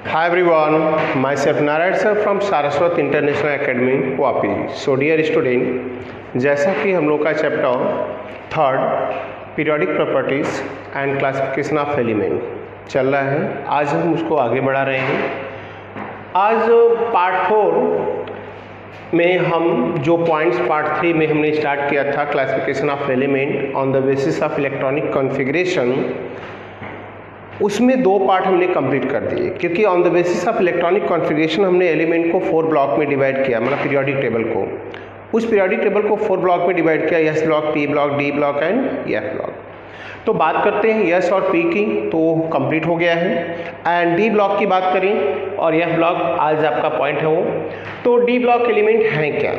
Hi everyone, myself Narayan sir from Saraswat International Academy, Vapi. So dear student, जैसा कि हम लोग का chapter third periodic properties and classification of element चल रहा है, आज हम उसको आगे बढ़ा रहे हैं. आज पार्ट 4 में हम जो पॉइंट्स पार्ट 3 में हमने स्टार्ट किया था classification of element on the basis of electronic configuration, उसमें 2 पार्ट हमने कंप्लीट कर दिए. क्योंकि on the basis of electronic configuration हमने एलिमेंट को 4 ब्लॉक में डिवाइड किया, मतलब पीरियोडिक टेबल को. उस पीरियोडिक टेबल को 4 ब्लॉक में डिवाइड किया, S block, P block, D block and F block. तो बात करते हैं एस और पी की, तो कंप्लीट हो गया है. एंड डी ब्लॉक की बात करें और एफ ब्लॉक आज आपका पॉइंट है वो. तो डी ब्लॉक एलिमेंट हैं क्या?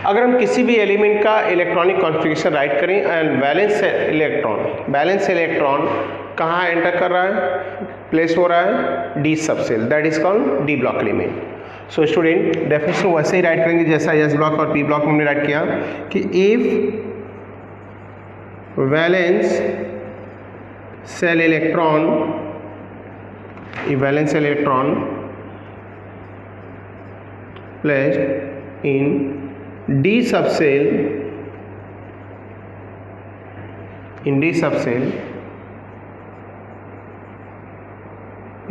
अगर हम किसी भी एलिमेंट का इलेक्ट्रॉनिक कॉन्फ़िगरेशन राइट करें एंड बैलेंस इलेक्ट्रॉन कहाँ एंटर कर रहा है, प्लेस हो रहा है D subshell, that is called D block element. So student definition वैसे ही राइट करेंगे जैसा एस ब्लॉक और पी ब्लॉक में हमने राइट किया कि if valence shell electron placed in D subshell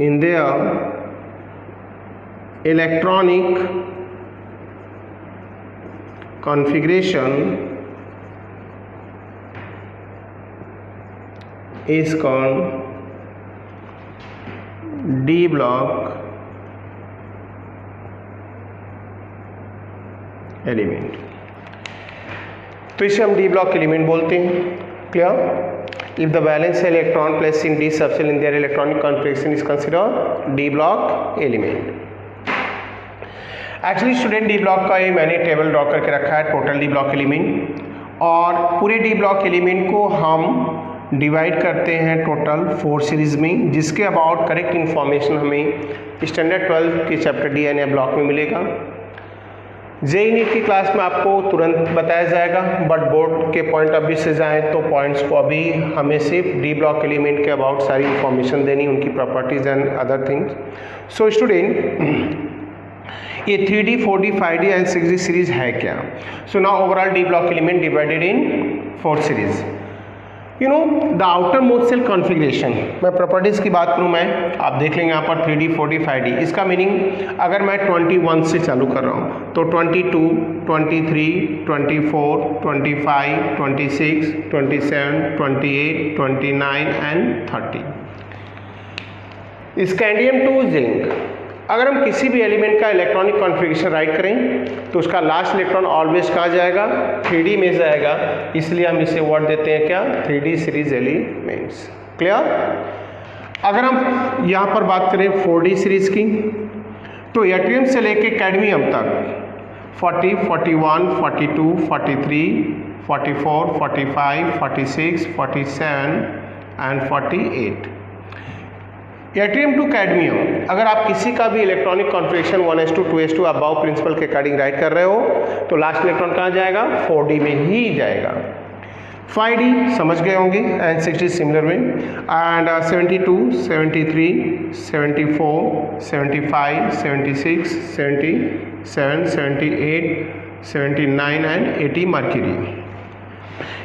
in their electronic configuration is called D block element. तो इसे हम डी ब्लॉक एलिमेंट बोलते हैं. Clear? If the valence electron placed in D subshell in their electronic configuration is considered D block element. Actually student D block का ये मैंने table draw करके रखा है, टोटल डी ब्लॉक एलिमेंट. और पूरे डी ब्लॉक एलिमेंट को हम डिवाइड करते हैं टोटल 4 सीरीज में, जिसके अबाउट करेक्ट इन्फॉर्मेशन हमें स्टैंडर्ड 12 के chapter d n a block में मिलेगा. जेई नीट की क्लास में आपको तुरंत बताया जाएगा, बट बोर्ड के पॉइंट ऑफ व्यू से जाएं तो पॉइंट्स को अभी हमें सिर्फ डी ब्लॉक एलिमेंट के अबाउट सारी इंफॉर्मेशन देनी, उनकी properties and other things. So student ये 3D 4D 5D and 6D series है क्या? So now overall d block element divided in 4 series. You know the outermost shell configuration, मैं properties की बात करूँ, मैं आप देख लेंगे यहाँ पर 3D 4D 5D. इसका मीनिंग अगर मैं 21 से चालू कर रहा हूँ तो 22, 23, 24, 25, 26, 27, 28, 29 एंड 30. स्कैंडियम टू जिंक, अगर हम किसी भी एलिमेंट का इलेक्ट्रॉनिक कॉन्फ़िगरेशन राइट करें तो उसका लास्ट इलेक्ट्रॉन ऑलवेज कहाँ जाएगा? 3D में जाएगा. इसलिए हम इसे वर्ड देते हैं क्या? 3D series elements. क्लियर? अगर हम यहाँ पर बात करें 4D सीरीज की, तो एट्रियम से लेके कैडमियम तक 40, 41, 42, 43, 44, 45, 46, 47 एंड 48. एट्रियम टू कैडमियम, अगर आप किसी का भी electronic configuration 1s2 2s2 Aufbau principle के अकॉर्डिंग राइट कर रहे हो तो लास्ट इलेक्ट्रॉन कहाँ जाएगा? 4D में ही जाएगा. 5D समझ गए होंगे एंड 6D सिमिलर में. And 72, 73, 74, 75, 76, 77, 78, 79 and 80 mercury.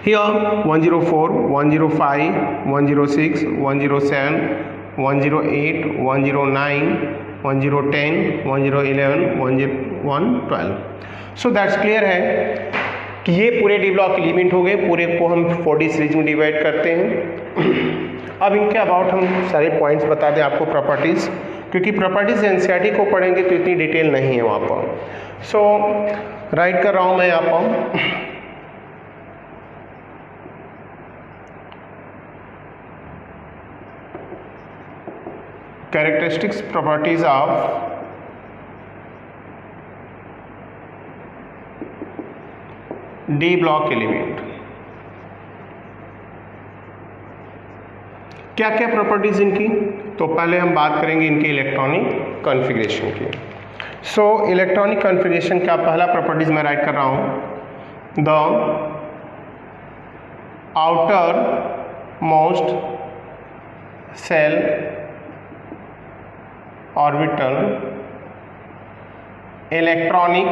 Here 104, 105, 106, 107, 108, 109, 1010, 111, 112. So that's clear है कि ये पूरे डी ब्लॉक एलिमेंट हो गए. पूरे को हम 4D सीरीज में डिवाइड करते हैं. अब इनके अबाउट हम सारे पॉइंट्स बता दें आपको, प्रॉपर्टीज़, क्योंकि प्रॉपर्टीज़ एनसीईआरटी को पढ़ेंगे तो इतनी डिटेल नहीं है वहाँ पर. सो राइट कर रहा हूँ मैं यहाँ पर. Characteristics properties of D block element. क्या क्या प्रॉपर्टीज इनकी? तो पहले हम बात करेंगे इनकी इलेक्ट्रॉनिक कॉन्फ़िगरेशन की. सो इलेक्ट्रॉनिक कॉन्फ़िगरेशन का पहला प्रॉपर्टीज मैं राइट कर रहा हूँ, the outer most cell orbital electronic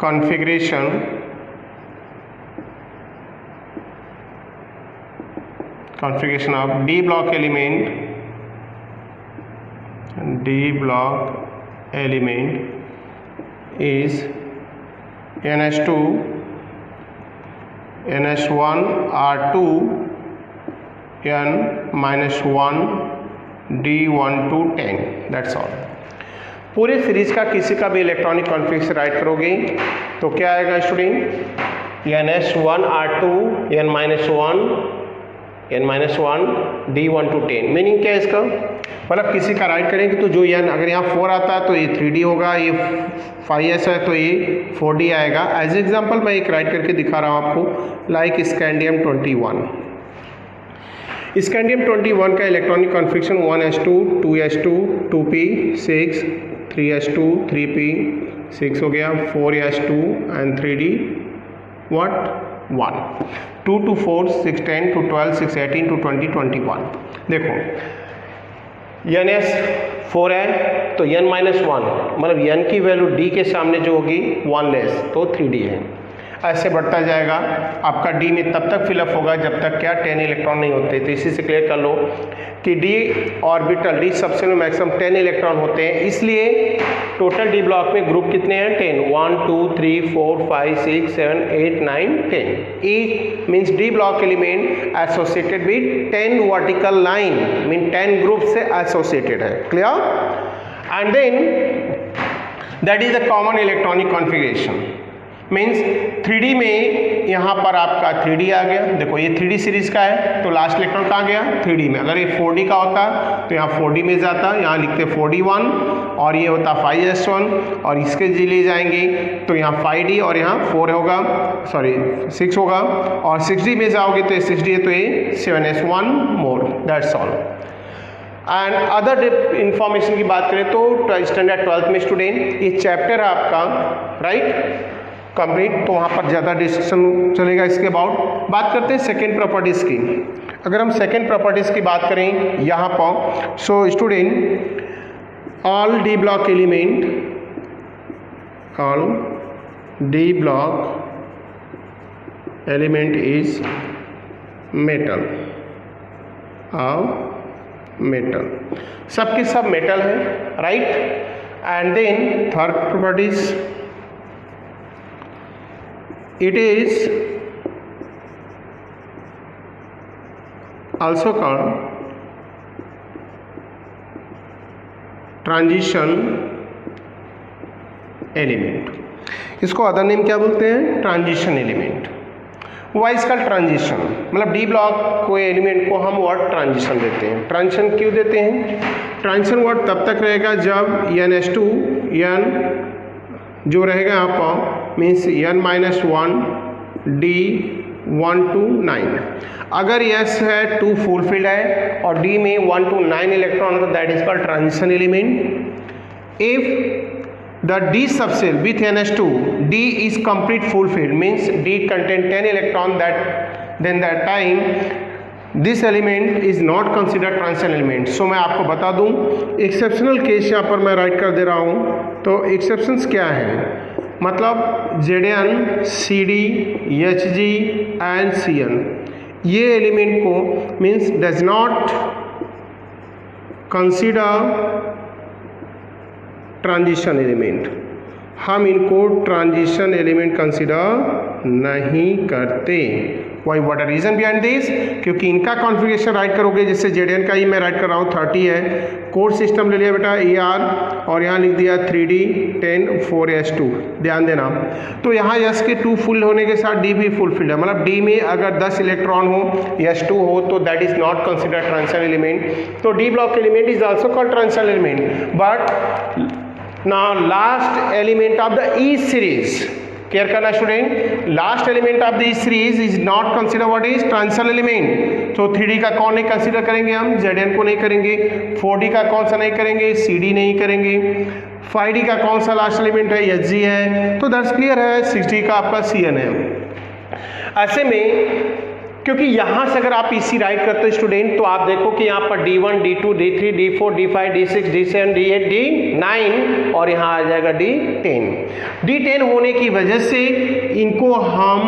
configuration of d block element is NH2 NH1 R2 N minus 1 D1 to 10. That's all. पूरे सीरीज का किसी का भी इलेक्ट्रॉनिक कॉन्फ़िगरेशन राइट करोगे तो क्या आएगा student, NH1 R2 N minus 1 D1 to 10. Meaning क्या है इसका, मतलब किसी का राइट करेंगे तो जो N अगर यहाँ 4 आता है तो ये 3D होगा, ये 5S है तो ये 4D आएगा। एज एग्जाम्पल मैं एक राइट करके दिखा रहा हूँ आपको, लाइक स्कैंडियम 21। स्कैंडियम 21 का electronic configuration 1s2 2s2 2p 6 3s2 3p 6 हो गया, 4s2 and 3d what 1 2 to 4 6 10 to 12 6 18 to 20 21। देखो NS 4 है तो N minus 1 मतलब N की वैल्यू D के सामने जो होगी 1 लेस तो 3D है। ऐसे बढ़ता जाएगा, आपका D में तब तक फिलअप होगा जब तक क्या 10 इलेक्ट्रॉन नहीं होते। तो इसी से क्लियर कर लो कि D ऑर्बिटल D सबसे में मैक्सिमम 10 इलेक्ट्रॉन होते हैं, इसलिए टोटल D ब्लॉक में ग्रुप कितने हैं 10 1 2 3 4 5 6 7 8 9 10। E means D block element associated with 10 vertical line mean 10 group से एसोसिएटेड है। Clear? And then that is the common electronic configuration. Means 3D में यहाँ पर आपका 3D आ गया, देखो ये 3D सीरीज का है तो लास्ट इलेक्ट्रॉन कहाँ गया 3D में। अगर ये 4D का होता तो यहाँ 4D में जाता, यहाँ लिखते 4D1 और ये होता 5s1 और इसके जी ले जाएंगे तो यहाँ 5D और यहाँ 4 होगा, सॉरी 6 होगा और 6D में जाओगे तो ये 6D है तो ये 7s1 more. That's all. And other information की बात करें तो स्टैंडर्ड 12th में स्टूडेंट ये चैप्टर है आपका राइट कंप्लीट, तो वहाँ पर ज़्यादा डिस्कशन चलेगा इसके अबाउट। बात करते हैं सेकेंड प्रॉपर्टीज़ की। अगर हम सेकेंड प्रॉपर्टीज़ की बात करें यहाँ पर, so student all d block element is metal सबके सब मेटल है right. And then third properties it is also called transition element. इसको अदर नेम क्या बोलते हैं, ट्रांजिशन एलिमेंट। वाई इसका ट्रांजिशन मतलब डी ब्लॉक कोई एलिमेंट को हम वर्ड ट्रांजिशन देते हैं। ट्रांजिशन क्यों देते हैं, ट्रांजिशन वर्ड तब तक रहेगा जब NH2 N जो रहेगा यहाँ पर means N minus 1 D1 to 9। अगर S है 2 फुलफिल्ड है और D में 1 to 9 इलेक्ट्रॉन तो that is called transition element. If the D subcell with NH2 D is complete fulfilled means D contain 10 electron then that time this element is not consider transition element. So मैं आपको बता दूं exceptional case यहाँ पर मैं right कर दे रहा हूँ। तो एक्सेप्शंस क्या हैं, मतलब Zn CD Hg and Cn ये एलिमेंट को means does not consider transition element, हम इनको ट्रांजिशन एलिमेंट कंसिडर नहीं करते। Why what are reason behind this, क्योंकि इनका कॉन्फ़िगरेशन राइट करोगे जैसे Zn का ही मैं राइट कर रहा हूँ 30 है, कोड सिस्टम ले लिया बेटा ER और यहाँ लिख दिया 3D 10 4s2। ध्यान देना तो यहाँ S के 2 फुल होने के साथ D भी फुलफिल्ड है, मतलब D में अगर 10 इलेक्ट्रॉन हो S2 हो तो that is not consider transition element. तो D block element is also called transition element. But now last element of the E series, care करना student, last element of the series is not consider what is transition element. तो 3D का कौन नहीं consider करेंगे हम, Zn को नहीं करेंगे। 4D का कौन सा नहीं करेंगे, CD नहीं करेंगे। 5D का कौन सा लास्ट एलिमेंट है, Hg है। तो दैट्स क्लियर है। 6D का आपका Cn है। ऐसे में क्योंकि यहाँ से अगर आप इसी राइट करते हो स्टूडेंट तो आप देखो कि यहाँ पर D1, D2, D3, D4, D5, D6, D7, D8, D9 और यहाँ आ जाएगा D10। D10 होने की वजह से इनको हम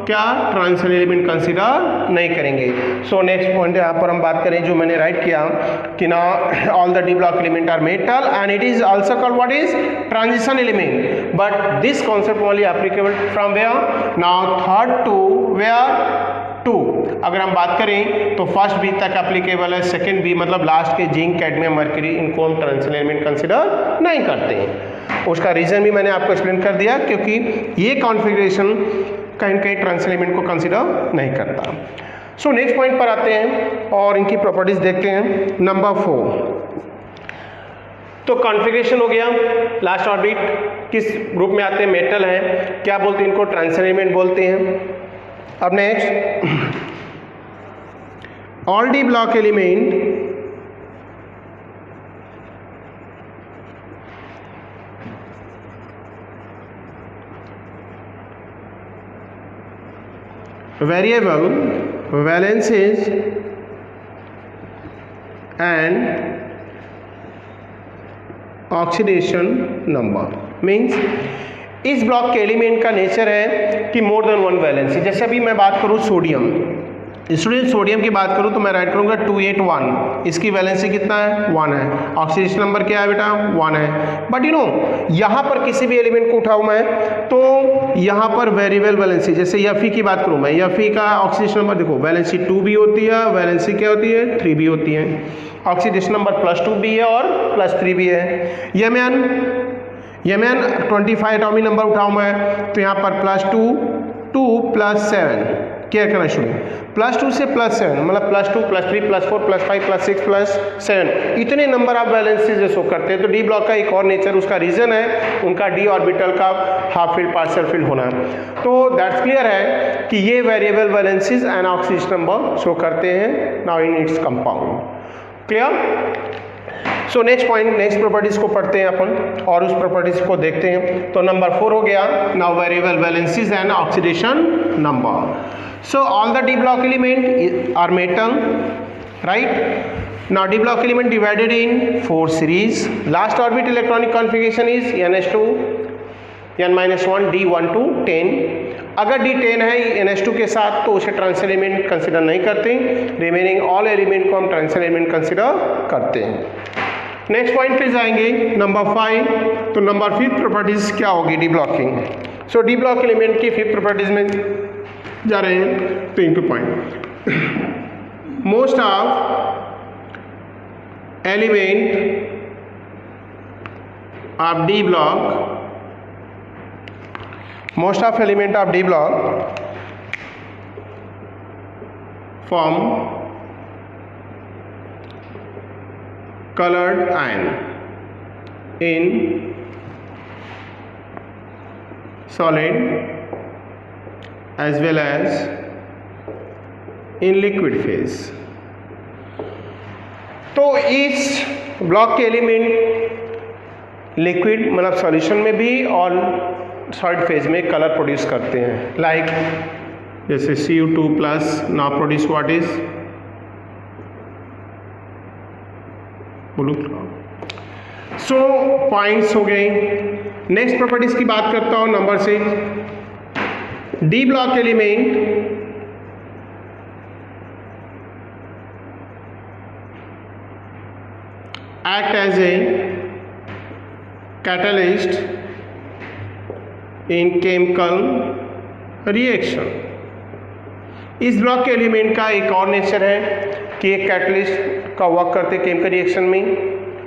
क्या ट्रांजिशन एलिमेंट कंसीडर नहीं करेंगे। सो नेक्स्ट पॉइंट यहाँ पर हम बात करें जो मैंने राइट किया कि ना all the D block element are metal and it is also called what is transition element, but this concept only applicable from where now third to where two. अगर हम बात करें तो फर्स्ट बी तक एप्लीकेबल है, सेकंड बी मतलब last के जिंक, कैडमियम, मर्क्यूरी इनको हम ट्रांजिशन एलिमेंट कंसीडर नहीं करते हैं। उसका रीजन भी मैंने आपको एक्सप्लेन कर दिया क्योंकि ये कॉन्फ़िगरेशन कहीं न कहीं ट्रांजिशन एलिमेंट को कंसीडर नहीं करता। सो नेक्स्ट पॉइंट पर आते हैं और इनकी प्रॉपर्टीज देखते हैं। नंबर 4 तो कॉन्फ़िगरेशन हो गया, लास्ट ऑर्बिट किस ग्रुप में आते हैं, मेटल है, क्या बोलते हैं इनको, ट्रांजिशन एलिमेंट बोलते हैं। अब next all d block element variable valences and oxidation number means इस ब्लॉक के एलिमेंट का नेचर है कि मोर देन वन वैलेंसी। जैसे अभी मैं बात करूँ सोडियम, स्टूडेंट सोडियम की बात करूँ तो मैं राइट करूँगा 281, इसकी वैलेंसी कितना है 1 है, ऑक्सीडेशन नंबर क्या है बेटा 1 है। बट यू नो यहाँ पर किसी भी एलिमेंट को उठाऊँ मैं तो यहाँ पर वेरिएबल वैलेंसी, जैसे Fe की बात करूँ मैं, Fe का ऑक्सीडेशन नंबर देखो वैलेंसी 2 भी होती है, वैलेंसी क्या होती है 3 भी होती है, ऑक्सीडेशन नंबर +2 भी है और +3 भी है। Mn 25 एटॉमिक नंबर उठाऊँ मैं तो यहाँ पर +2 2 + 7 क्या करना शुरू, +2 से +7 मतलब +2 +3 +4 +5 +6 +7 इतने नंबर आप वैलेंसी से शो करते हैं। तो डी ब्लॉक का एक और नेचर, उसका रीजन है उनका डी ऑर्बिटल का हाफ फील्ड पार्शियल फील्ड होना। तो दैट्स क्लियर है कि ये variable valencies and oxidation number show करते हैं now in its compound. Clear. So next point, next properties को पढ़ते हैं अपन और उस प्रॉपर्टीज को देखते हैं। तो नंबर 4 हो गया now variable valencies and oxidation number. So all the D block element are metal, right? Now D block element divided in 4 series. Last orbit electronic configuration is NH2, N-1, D1 to 10. अगर D10 है NH2 के साथ तो उसे transition element consider नहीं करते, remaining all element को हम ट्रांजिशन एलिमेंट कंसिडर करते हैं। नेक्स्ट पॉइंट पे जाएंगे नंबर 5। तो नंबर 5 प्रॉपर्टीज क्या होगी डी ब्लॉकिंग। सो डी ब्लॉक एलिमेंट की 5 प्रॉपर्टीज में जा रहे हैं तो into point most of element of d block, most of element of d block form colored ion in solid as well as in liquid phase। तो इस block के element liquid मतलब सॉल्यूशन में भी और सॉलिड फेज में colour produce करते हैं, लाइक जैसे Cu2+ now produce what is blue. So points हो गए। नेक्स्ट प्रॉपर्टीज की बात करता हूं number 6। D block element act as a catalyst in chemical reaction। इस ब्लॉक के एलिमेंट का एक और नेचर है कि एक कैटलिस्ट का वर्क करते केमिकल रिएक्शन में।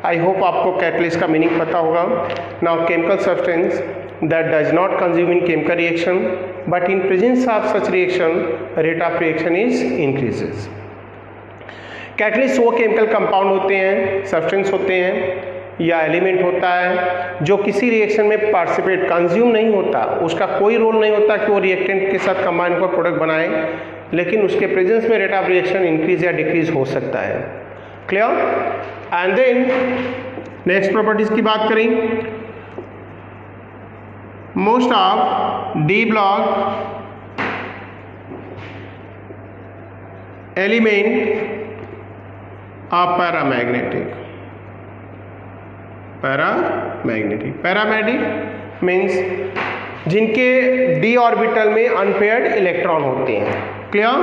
आई होप आपको कैटलिस्ट का मीनिंग पता होगा। Now chemical substance that does not consume in chemical reaction but in presence of such reaction rate of reaction is increases। Catalyst वो केमिकल कंपाउंड होते हैं, substance होते हैं या एलिमेंट होता है जो किसी रिएक्शन में पार्टिसिपेट कंज्यूम नहीं होता, उसका कोई रोल नहीं होता कि वो रिएक्टेंट के साथ कंबाइन होकर प्रोडक्ट बनाए, लेकिन उसके प्रेजेंस में रेट ऑफ रिएक्शन इंक्रीज या डिक्रीज हो सकता है। Clear. And then next properties की बात करें। Most of d block element of paramagnetic means जिनके डी ऑर्बिटल में अनपेयर्ड इलेक्ट्रॉन होते हैं। क्लियर?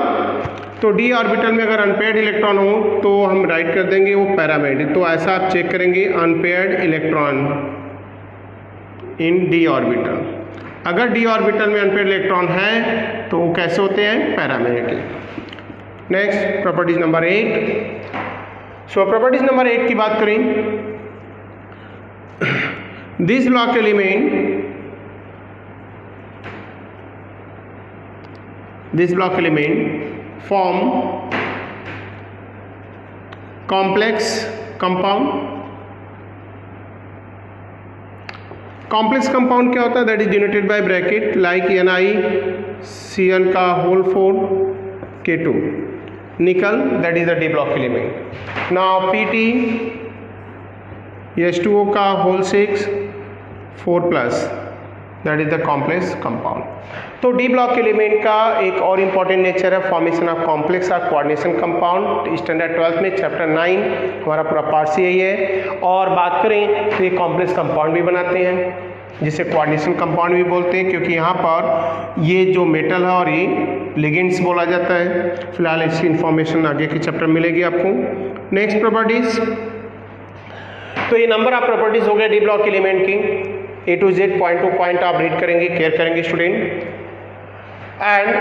तो डी ऑर्बिटल में अगर अनपेयर्ड इलेक्ट्रॉन हो तो हम राइट कर देंगे वो पैरामैग्नेटिक। तो ऐसा आप चेक करेंगे unpaired electron in D orbital. अगर डी ऑर्बिटल में अनपेयर्ड इलेक्ट्रॉन है तो वो कैसे होते हैं? पैरामैग्नेटिक। Next properties number 8। सो प्रॉपर्टीज नंबर 8 की बात करें, this block element form complex compound। Complex compound क्या होता है? That is denoted by bracket like NiCN का होल 4 K2। निकल that is the D block element. Now Pt H2O का whole 6 4+ that is the complex compound. तो D block element का एक और इम्पॉर्टेंट नेचर है फॉर्मेशन ऑफ कॉम्प्लेक्स और coordination compound. Standard 12th में चैप्टर 9 हमारा पूरा पार्ट यही है। और बात करें तो ये कॉम्प्लेक्स कंपाउंड भी बनाते हैं जिसे कोऑर्डिनेशन कंपाउंड भी बोलते हैं, क्योंकि यहाँ पर ये जो मेटल है और ये लिगेंड्स बोला जाता है। फिलहाल इसकी इन्फॉर्मेशन आगे के चैप्टर मिलेगी आपको। नेक्स्ट प्रॉपर्टीज, तो ये नंबर ऑफ प्रॉपर्टीज हो गए डी ब्लॉक एलिमेंट की। A to Z point two point आप रीड करेंगे, केयर करेंगे स्टूडेंट। एंड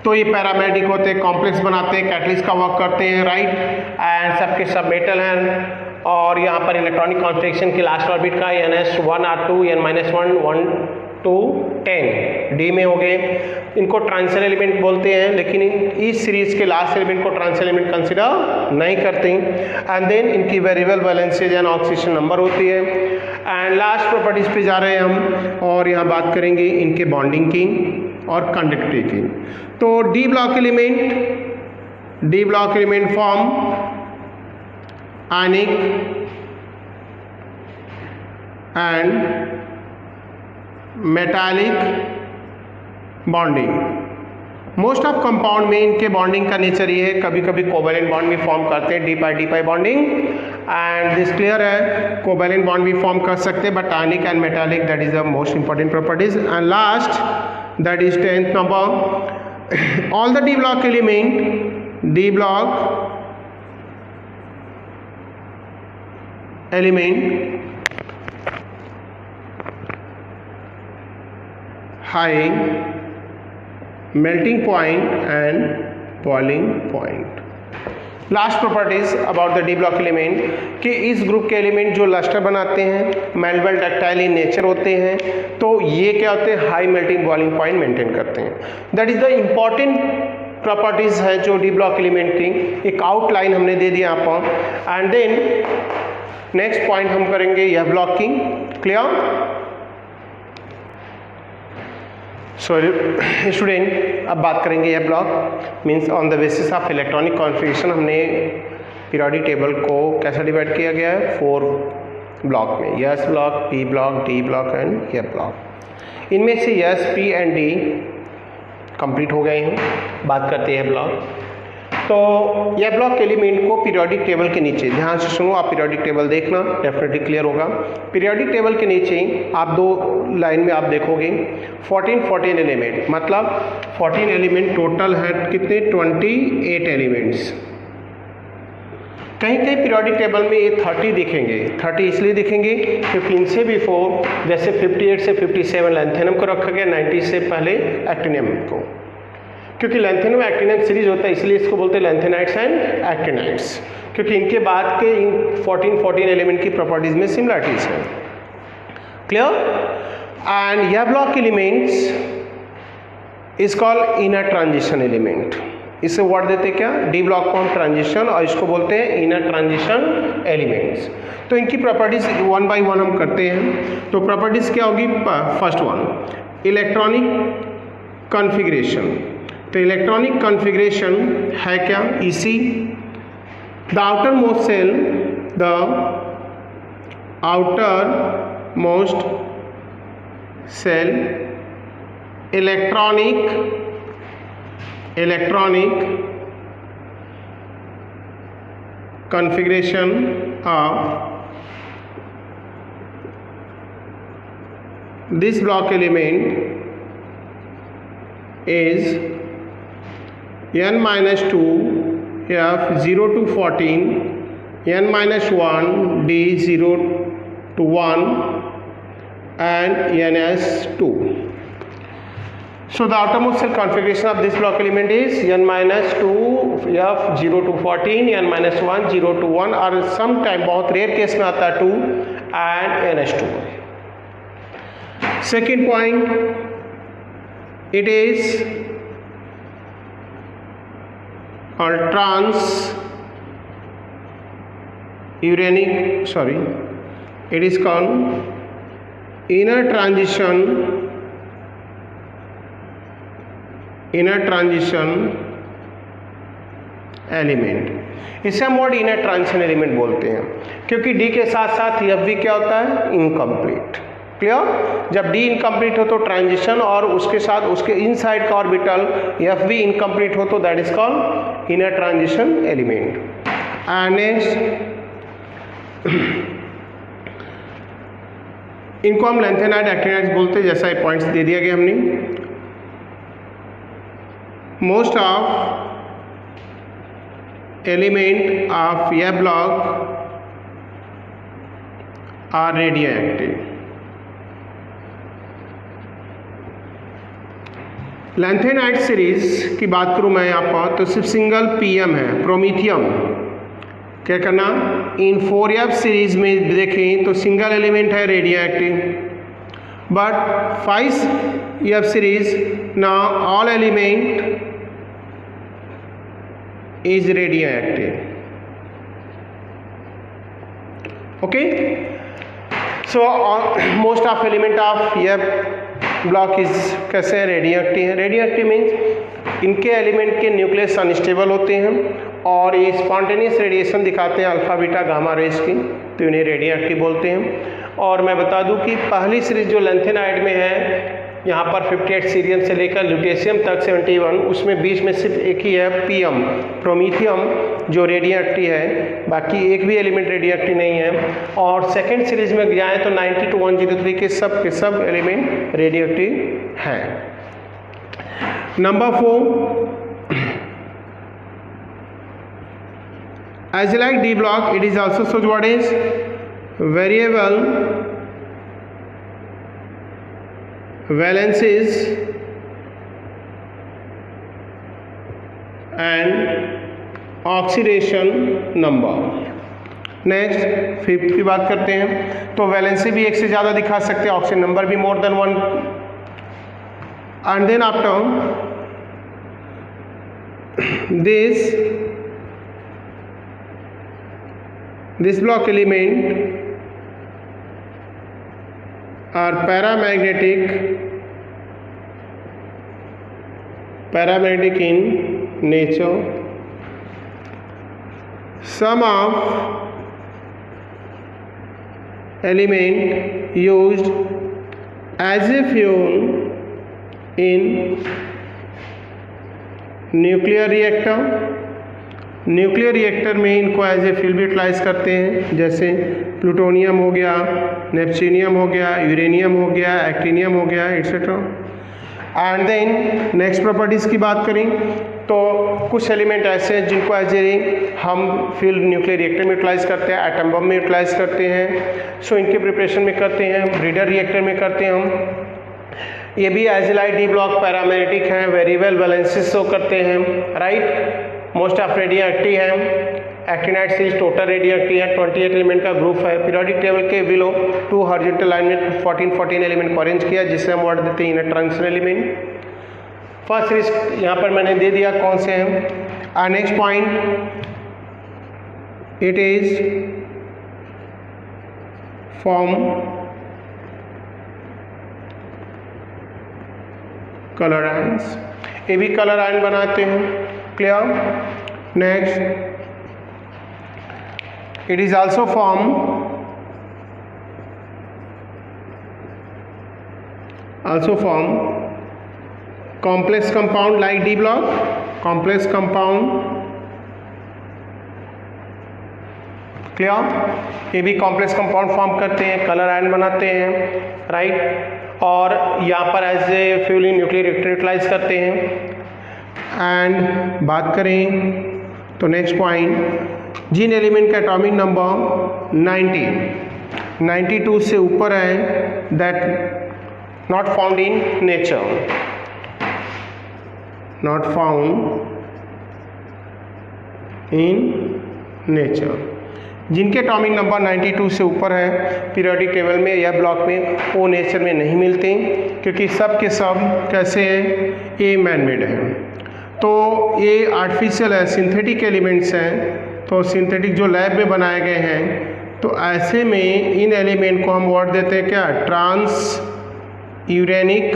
तो ये पैरामैग्नेटिक होते हैं, कॉम्प्लेक्स बनाते हैं, कैटलिस्ट का वर्क करते हैं, राइट। एंड सबके सब मेटल हैं। और यहाँ पर इलेक्ट्रॉनिक कॉन्फिगरेशन की लास्ट ऑर्बिट का NS1 और 2 N-1 1 2 10 डी में हो गए। इनको ट्रांजिशन एलिमेंट बोलते हैं, लेकिन इस सीरीज के लास्ट एलिमेंट को ट्रांजिशन एलिमेंट कंसिडर नहीं करते। एंड देन इनकी वेरिएबल वैलेंसेज एंड ऑक्सीडेशन नंबर होती है। एंड लास्ट प्रॉपर्टीज पे जा रहे हैं हम, और यहाँ बात करेंगे इनके बॉन्डिंग की और कंडक्टिविटी की। तो D block element form ionic and metallic bonding. Most of compound में इनके बॉन्डिंग का नेचर ये है, कभी कभी कोवैलेंट बॉन्ड भी फॉर्म करते हैं, D pi bonding. And this clear है, कोवैलेंट बॉन्ड भी फॉर्म कर सकते हैं, but ionic and metallic that is the most important properties. And last that is 10th number, all the d block element high melting point and boiling point। Last properties about the D block element कि इस group के element जो lustre बनाते हैं, मेल्टेबल ductile in nature होते हैं, तो ये क्या होते हैं? High melting boiling point maintain करते हैं। That is the important properties है जो डी ब्लॉक एलिमेंट की। एक आउटलाइन हमने दे दिया यहाँ पर। एंड देन नेक्स्ट पॉइंट हम करेंगे यह ब्लॉक की। क्लियर? सो स्टूडेंट अब बात करेंगे यह block means on the basis of electronic configuration हमने पीरियोडिक टेबल को कैसा डिवाइड किया गया है? 4 ब्लॉक में, yes block, P block, D block and यह ब्लॉक। इनमें से yes, P and D complete हो गए हैं। बात करते हैं ब्लॉक। तो यह ब्लॉक एलिमेंट को पीरियोडिक टेबल के नीचे, ध्यान से सुनो, आप पीरियोडिक टेबल देखना, डेफिनेटली क्लियर होगा। पीरियोडिक टेबल के नीचे आप 2 लाइन में आप देखोगे 14 एलिमेंट, मतलब 14 एलिमेंट टोटल है कितने? 28 एलिमेंट्स। कहीं कहीं पीरियोडिक टेबल में ये 30 दिखेंगे। 30 इसलिए दिखेंगे क्योंकि इनसे बिफोर जैसे 58 से 57 लैंथेनम को रखा गया, 90 से पहले एक्टिनियम को, क्योंकि लैंथेनम एक्टिनियम सीरीज होता है, इसलिए इसको बोलते हैं लैंथेनाइट्स एंड एक्टिनाइट्स, क्योंकि इनके बाद के इन 14 एलिमेंट की प्रॉपर्टीज में सिमिलरिटीज है। क्लियर? एंड यह block elements is called inner transition element. इसे वर्ड देते क्या? डी ब्लॉक को हम ट्रांजिशन, और इसको बोलते हैं इनर ट्रांजिशन एलिमेंट्स। तो इनकी प्रॉपर्टीज 1 by 1 हम करते हैं। तो प्रॉपर्टीज क्या होगी? First one, electronic configuration. तो इलेक्ट्रॉनिक कॉन्फ़िगरेशन है क्या? EC, the outermost cell electronic configuration of this block element is n minus 2 f 0 to 14 n minus 1 d 0 to 1 and ns2. So the outermost cell configuration of this block element is n minus 2 f 0 to 14 n minus 1 0 to 1 और sometime बहुत rare case में आता है 2 and ns2. Second point, it is it is called inner transition element. इसे हम word inner transition element बोलते हैं क्योंकि डी के साथ साथ एफ भी क्या होता है, इनकम्प्लीट. क्लियर? जब डी इनकम्प्लीट हो तो ट्रांजिशन और उसके साथ उसके इनसाइड का ऑर्बिटल एफ भी इनकम्प्लीट हो तो that is called inner transition element. And next इनको हम लेंथेनाइड एक्टिनाइड बोलते हैं, जैसा ये पॉइंट्स दे दिया गया हमने. Most of element of a block are radioactive. Lanthanide series की बात करूं मैं यहाँ पर तो सिर्फ सिंगल पीएम है, प्रोमीथियम. क्या करना, इन 4f सीरीज में देखें तो सिंगल एलिमेंट है radioactive, but 5f series ना all element is radioactive. Okay, so most of element of ये block is कैसे है, रेडियोएक्टिव है. रेडियोएक्टिव मीन्स इनके एलिमेंट के न्यूक्लियस अनस्टेबल होते हैं और ये स्पॉन्टेनियस रेडिएशन दिखाते हैं अल्फा बीटा गामा रेज की, तो इन्हें रेडियोएक्टिव बोलते हैं. और मैं बता दूं कि पहली सीरीज जो लेंथेनाइड में है यहाँ पर 58 सीरियम से लेकर ल्यूटेशियम तक 71, उसमें बीच में सिर्फ एक ही है पीएम, प्रोमीथियम, जो रेडियोएक्टिव है. बाकी एक भी एलिमेंट रेडियोएक्टिव नहीं है. और सेकेंड सीरीज में जाएँ तो 90 to 103 के सब एलिमेंट रेडियोएक्टिव हैं. Number 4, as like D block, it is also shows what is variable valences and oxidation number. Next 5th की बात करते हैं तो वैलेंसी भी एक से ज़्यादा दिखा सकते हैं, ऑक्सीजन नंबर भी more than 1. And then after this block element are paramagnetic in nature. Some of element used as a fuel in nuclear reactor. Nuclear reactor में इनको एज ए फ्यूल भी यूटिलाइज करते हैं, जैसे प्लूटोनियम हो गया, नेप्च्यूनियम हो गया, यूरेनियम हो गया, एक्टिनियम हो गया, etcetera. And then next properties की बात करें तो कुछ एलिमेंट ऐसे हैं जिनको एज ए हम फ्यूल न्यूक्लियर रिएक्टर में यूटिलाइज करते हैं, एटम बम में यूटिलाइज करते हैं. सो इनके प्रिपरेशन में करते हैं, ब्रीडर रिएक्टर में करते हैं हम. ये भी as a like D block paramagnetic हैं, वेरिएबल वैलेंसेस शो करते हैं, राइट. मोस्ट ऑफ रेडियोएक्टिव है. एक्टिनाइड सीरीज टोटल रेडियोएक्टिव है, 28 एलिमेंट का ग्रुप है. पीरियोडिक टेबल के बिलो 2 हॉरिजॉन्टल लाइन में 14 एलिमेंट को अरेंज किया, जिससे हम वर्ड देते हैं inner transition element. First series यहाँ पर मैंने दे दिया कौन से हैं. Next point, it is form colour ions. ये भी कलर आयन बनाते हैं. Clear? Next, it is also form complex compound like D block. Complex compound clear. ये भी कॉम्प्लेक्स कंपाउंड फॉर्म करते हैं, कलर आयन बनाते हैं, राइट, और यहाँ पर as a fuel in nuclear reactor utilize करते हैं। एंड बात करें तो नेक्स्ट पॉइंट, जिन एलिमेंट का एटॉमिक नंबर 92 से ऊपर है that not found in nature, not found in nature, जिनके एटॉमिक नंबर 92 से ऊपर है पीरियोडिक टेबल में या ब्लॉक में, वो नेचर में नहीं मिलते, क्योंकि सब के सब कैसे हैं, ये मैनमेड है। तो ये आर्टिफिशियल है, सिंथेटिक एलिमेंट्स हैं, तो सिंथेटिक जो लैब में बनाए गए हैं, तो ऐसे में इन एलिमेंट को हम वर्ड देते हैं क्या, transuranic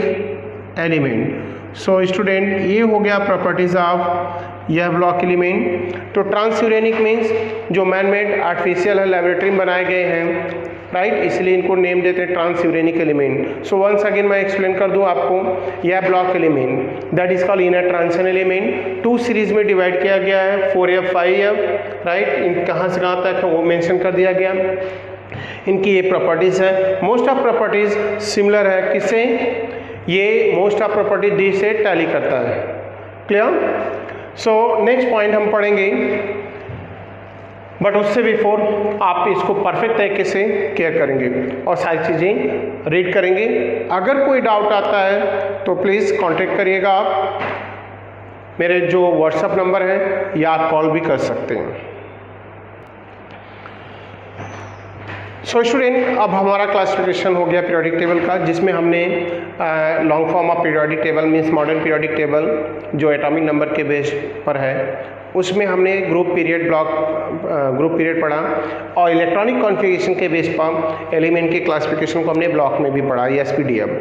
element. So student, ये हो गया प्रॉपर्टीज ऑफ यह ब्लॉक एलिमेंट। तो ट्रांस यूरेनिक मीन्स जो मैन मेड आर्टिफिशियल है, लेबोरेटरी में बनाए गए हैं, राइट, इसलिए इनको नेम देते हैं transuranic element. So once again मैं एक्सप्लेन कर दूं आपको, यह block element that is called inner transition element 2 series में डिवाइड किया गया है, 4f 5f, राइट, इन कहाँ से कहाँ तक है वो मेंशन कर दिया गया। इनकी ये प्रॉपर्टीज है, मोस्ट ऑफ प्रॉपर्टीज सिमिलर है, किससे, ये मोस्ट ऑफ प्रॉपर्टी डी से टैली करता है। क्लियर। सो नेक्स्ट पॉइंट हम पढ़ेंगे, बट उससे बिफोर आप इसको परफेक्ट तरीके से केयर करेंगे और सारी चीज़ें रीड करेंगे। अगर कोई डाउट आता है तो प्लीज़ कांटेक्ट करिएगा आप, मेरे जो व्हाट्सएप नंबर है या आप कॉल भी कर सकते हैं। सो स्टूडेंट, अब हमारा क्लासिफिकेशन हो गया पीरियोडिक टेबल का, जिसमें हमने long form of periodic table means modern periodic table जो एटॉमिक नंबर के बेस पर है, उसमें हमने group period block group period पढ़ा, और इलेक्ट्रॉनिक कॉन्फ़िगरेशन के बेस पर एलिमेंट के क्लासिफिकेशन को हमने ब्लॉक में भी पढ़ा, एसपीडीएम।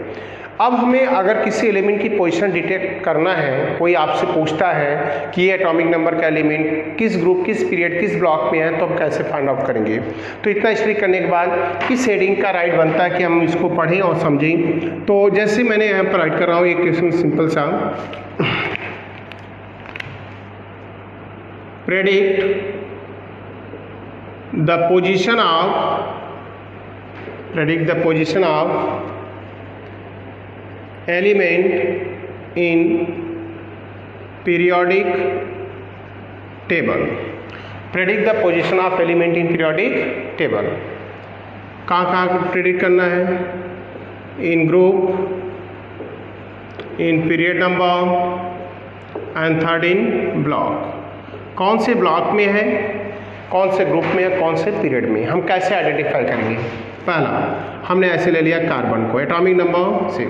अब हमें अगर किसी एलिमेंट की पोजीशन डिटेक्ट करना है, कोई आपसे पूछता है कि ये एटॉमिक नंबर का एलिमेंट किस ग्रुप, किस पीरियड, किस ब्लॉक में है, तो हम कैसे फाइंड आउट करेंगे। तो इतना स्टडी करने के बाद किस हेडिंग का राइट बनता है कि हम इसको पढ़ें और समझें। तो जैसे मैंने यहाँ पर राइट कर रहा हूँ एक क्वेश्चन सिंपल सा, predict the position of element in periodic table, predict the position of element in periodic table। कहाँ प्रेडिक्ट करना है, in group, in period number and third in block. कौन से ब्लॉक में है, कौन से ग्रुप में है, कौन से पीरियड में, हम कैसे आइडेंटिफाई करेंगे। पहला हमने ऐसे ले लिया कार्बन को, एटॉमिक नंबर से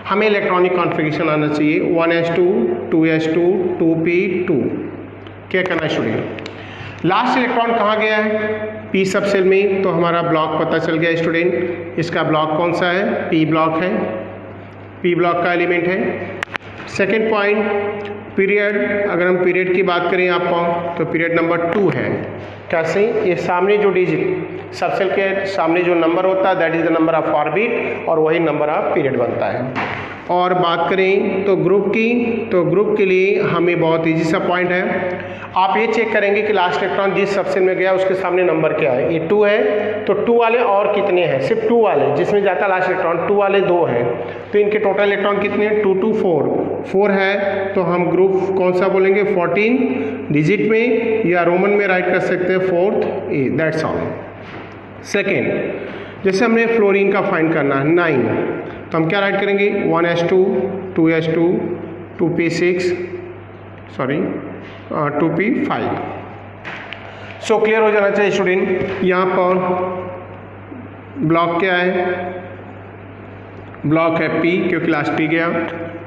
हमें इलेक्ट्रॉनिक कॉन्फ़िगरेशन आना चाहिए 1s2 2s2 2p2। क्या करना है स्टूडेंट, लास्ट इलेक्ट्रॉन कहाँ गया है, p सब सेल में, तो हमारा ब्लॉक पता चल गया स्टूडेंट। इसका ब्लॉक कौन सा है, p ब्लॉक है, p ब्लॉक का एलिमेंट है। सेकेंड पॉइंट, पीरियड, अगर हम पीरियड की बात करें यहाँ पर तो पीरियड नंबर 2 है। कैसे, ये सामने जो डिजिट सबसेल के सामने जो नंबर होता है that is the number of orbit, और वही नंबर ऑफ पीरियड बनता है। और बात करें तो ग्रुप की, तो ग्रुप के लिए हमें बहुत इजी सा पॉइंट है, आप ये चेक करेंगे कि लास्ट इलेक्ट्रॉन जिस सबसेल में गया उसके सामने नंबर क्या है, ये 2 है, तो 2 वाले और कितने हैं, सिर्फ 2 वाले जिसमें जाता लास्ट इलेक्ट्रॉन, 2 वाले 2 हैं, तो इनके टोटल इलेक्ट्रॉन कितने हैं, 2 2 4 है, तो हम ग्रुप कौन सा बोलेंगे, 14 डिजिट में, या रोमन में राइट कर सकते हैं 4th A, that's all. Second, जैसे हमने फ्लोरीन का फाइंड करना है 9, तो हम क्या राइट करेंगे, 1s2 2s2 2p6 sorry 2p5। So clear हो जाना चाहिए स्टूडेंट। यहाँ पर ब्लॉक क्या है, ब्लॉक है p, क्योंकि लास्ट p गया।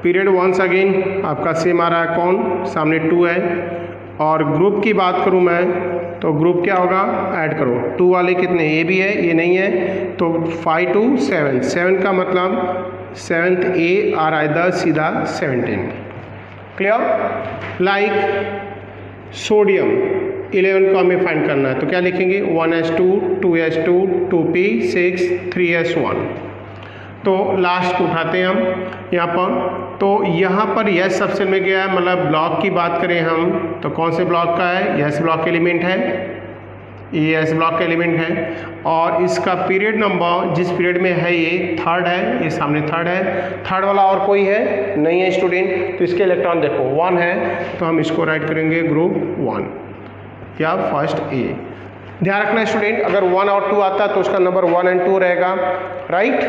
पीरियड वंस अगेन आपका सेम आ रहा है, कौन, सामने 2 है। और ग्रुप की बात करूँ मैं तो ग्रुप क्या होगा, ऐड करो, 2 वाले कितने, ये भी है, ये नहीं है, तो 5 to 7, 7 का मतलब 7th ए और आइदर सीधा 17। क्लियर। लाइक सोडियम 11 को हमें फाइंड करना है, तो क्या लिखेंगे, 1s2 2s2 2p6 3s1। तो लास्ट को उठाते हैं हम यहाँ पर, तो यहाँ पर यस सबसेल में गया है, मतलब ब्लॉक की बात करें हम तो कौन से ब्लॉक का है, यस ब्लॉक एलिमेंट है, ये एस ब्लॉक का एलिमेंट है और इसका पीरियड नंबर जिस पीरियड में है ये थर्ड है, ये सामने थर्ड है, थर्ड वाला और कोई है नहीं है स्टूडेंट, तो इसके इलेक्ट्रॉन देखो 1 है, तो हम इसको राइट करेंगे ग्रुप 1 या फर्स्ट ए। ध्यान रखना स्टूडेंट, अगर 1 और 2 आता तो उसका नंबर 1 एंड 2 रहेगा, राइट।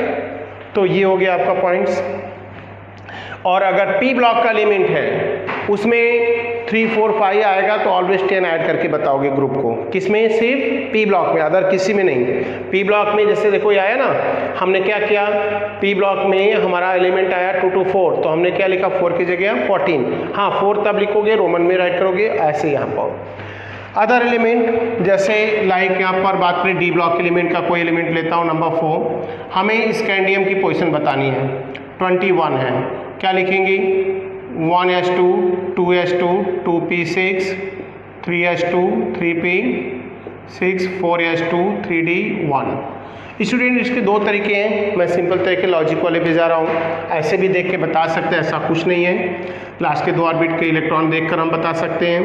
तो ये हो गया आपका पॉइंट्स। और अगर पी ब्लॉक का एलिमेंट है उसमें 3 4 5 आएगा तो ऑलवेज 10 ऐड करके बताओगे ग्रुप को। किसमें? सिर्फ पी ब्लॉक में, अदर किसी में नहीं। पी ब्लॉक में जैसे देखो ये आया ना, हमने क्या किया, पी ब्लॉक में हमारा एलिमेंट आया 2 to 4, तो हमने क्या लिखा 4 की जगह 14। हाँ 4 तब लिखोगे रोमन में राइट करोगे, ऐसे यहाँ पर। अदर एलिमेंट जैसे लाइक यहाँ पर बात करें डी ब्लॉक एलिमेंट का, कोई एलिमेंट लेता हूँ नंबर 4, हमें स्कैंडियम की पोजीशन बतानी है, 21 है, क्या लिखेंगे 1s2 2s2 2p6 3s2 3p6 4s2 3d1। Student इसके दो तरीके हैं, मैं सिंपल तरीके लॉजिक वाले पे जा रहा हूँ, ऐसे भी देख के बता सकते हैं, ऐसा कुछ नहीं है। लास्ट के 2 ऑर्बिट के इलेक्ट्रॉन देखकर हम बता सकते हैं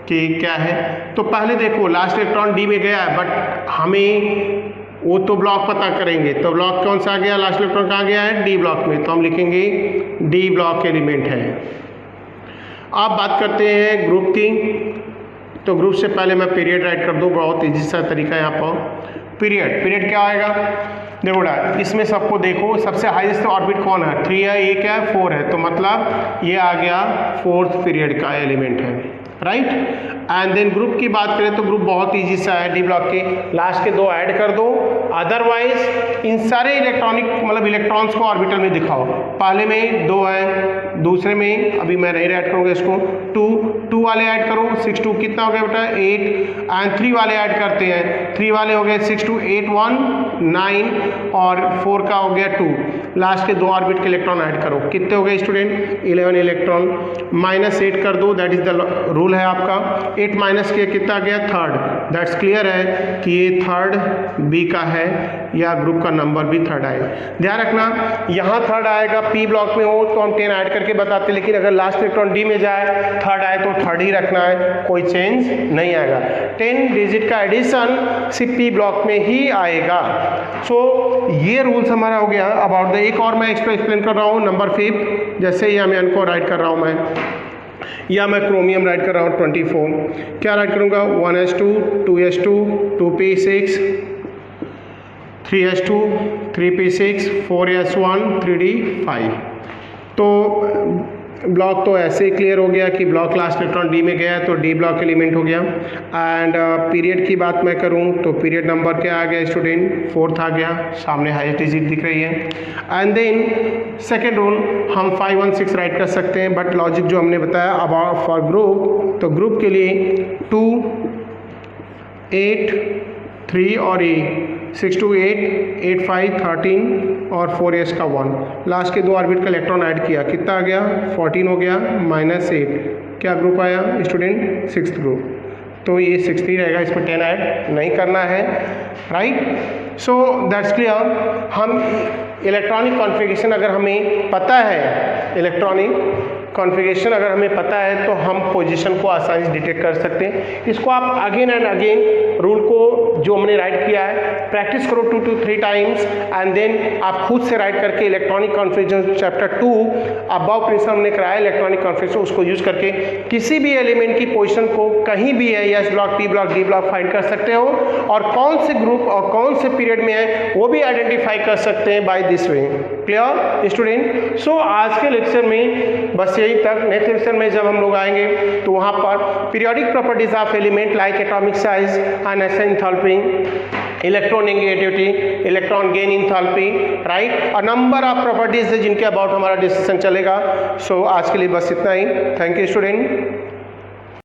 कि क्या है। तो पहले देखो लास्ट इलेक्ट्रॉन डी में गया है, बट हमें वो तो ब्लॉक पता करेंगे, तो ब्लॉक कौन सा आ गया, लास्ट इलेक्ट्रॉन कहाँ गया है, डी ब्लॉक में, तो हम लिखेंगे डी ब्लॉक एलिमेंट है। अब बात करते हैं ग्रुप की, तो ग्रुप से पहले मैं पीरियड राइट कर दूँ, बहुत ईजी सा तरीका है यहाँ पर। पीरियड क्या आएगा, देखो इसमें सबको देखो, सबसे हाईएस्ट ऑर्बिट कौन है, 3 है, 1 है, 4 है, तो मतलब ये आ गया 4th पीरियड का एलिमेंट है, राइट। एंड देन ग्रुप की बात करें तो ग्रुप बहुत इजी सा है, डी ब्लॉक के लास्ट के 2 ऐड कर दो, अदरवाइज इन सारे इलेक्ट्रॉनिक मतलब इलेक्ट्रॉन्स को ऑर्बिटल में दिखाओ। पहले में 2 है, दूसरे में अभी मैं नहीं ऐड करूँगा इसको, 2 वाले ऐड करो, 6 2 कितना हो गया बेटा 8, एंड 3 वाले ऐड करते हैं, 3 वाले हो गए 6 2 8 1 9 और 4 का हो गया 2, लास्ट के 2 ऑर्बिट के इलेक्ट्रॉन ऐड करो, कितने हो गए स्टूडेंट 11 इलेक्ट्रॉन, -8 कर दो, दैट इज द रूल है आपका। 8 माइनस किया कितना गया 3rd, दैट्स क्लियर है कि ये 3rd बी का है या ग्रुप का नंबर भी 3rd आएगा। ध्यान रखना यहाँ 3rd आएगा, पी ब्लॉक में हो तो हम 10 ऐड करके बताते, लेकिन अगर लास्ट इलेक्ट्रॉन डी में जाए 3rd आए तो 3rd ही रखना है, कोई चेंज नहीं आएगा। 10 डिजिट का एडिशन सिर्फ पी ब्लॉक में ही आएगा। सो ये रूल्स हमारा हो गया अबाउट द। एक और मैं एक्सप्लेन कर रहा हूँ नंबर 5, जैसे ही मैं इनको राइट कर रहा हूँ मैं, या मैं क्रोमियम राइट कर रहा हूँ 24, क्या राइट करूँगा 1s2 2s2 2p6 3s2 3p6 4s1 3d5। तो ब्लॉक तो ऐसे ही क्लियर हो गया कि ब्लॉक लास्ट इलेक्ट्रॉन डी में गया है तो डी ब्लॉक एलिमेंट हो गया। एंड पीरियड की बात मैं करूं तो पीरियड नंबर क्या आ गया स्टूडेंट 4th आ गया, सामने हाईएस्ट डिजिट दिख रही है। एंड देन सेकेंड रूल हम 5 1 6 राइट कर सकते हैं, बट लॉजिक जो हमने बताया अबाउट फॉर ग्रुप, तो ग्रुप के लिए 2 8 3 और 6 2 8 8 5 13 और 4s का 1, लास्ट के 2 ऑर्बिट का इलेक्ट्रॉन ऐड किया, कितना आ गया 14 हो गया, -8, क्या ग्रुप आया स्टूडेंट 6th ग्रुप, तो ये 6th ही रहेगा, इसमें 10 ऐड नहीं करना है, राइट। So that's clear. हम इलेक्ट्रॉनिक कॉन्फ़िगरेशन अगर हमें पता है, इलेक्ट्रॉनिक कॉन्फ़िगरेशन अगर हमें पता है तो हम पोजीशन को आसानी से डिटेक्ट कर सकते हैं। इसको आप अगेन एंड अगेन रूल को जो हमने राइट किया है प्रैक्टिस करो 2 to 3 टाइम्स, एंड देन आप खुद से राइट करके electronic configuration chapter 2 aufbau principle हमने कराया इलेक्ट्रॉनिक कॉन्फ़िगरेशन, उसको यूज करके किसी भी एलिमेंट की पोजीशन को कहीं भी है S block P block D block find कर सकते हो, और कौन से ग्रुप और कौन से पीरियड में है वो भी आइडेंटिफाई कर सकते हैं by this way. Clear student. So आज के लेक्चर में बस यही तक। नेक्स्ट लेक्चर में जब हम लोग आएंगे तो वहाँ पर periodic properties of element like atomic size and enthalpy, electronegativity, electron gain enthalpy, right, a number of properties है जिनके अबाउट हमारा डिस्कशन चलेगा। सो आज के लिए बस इतना ही। Thank you student.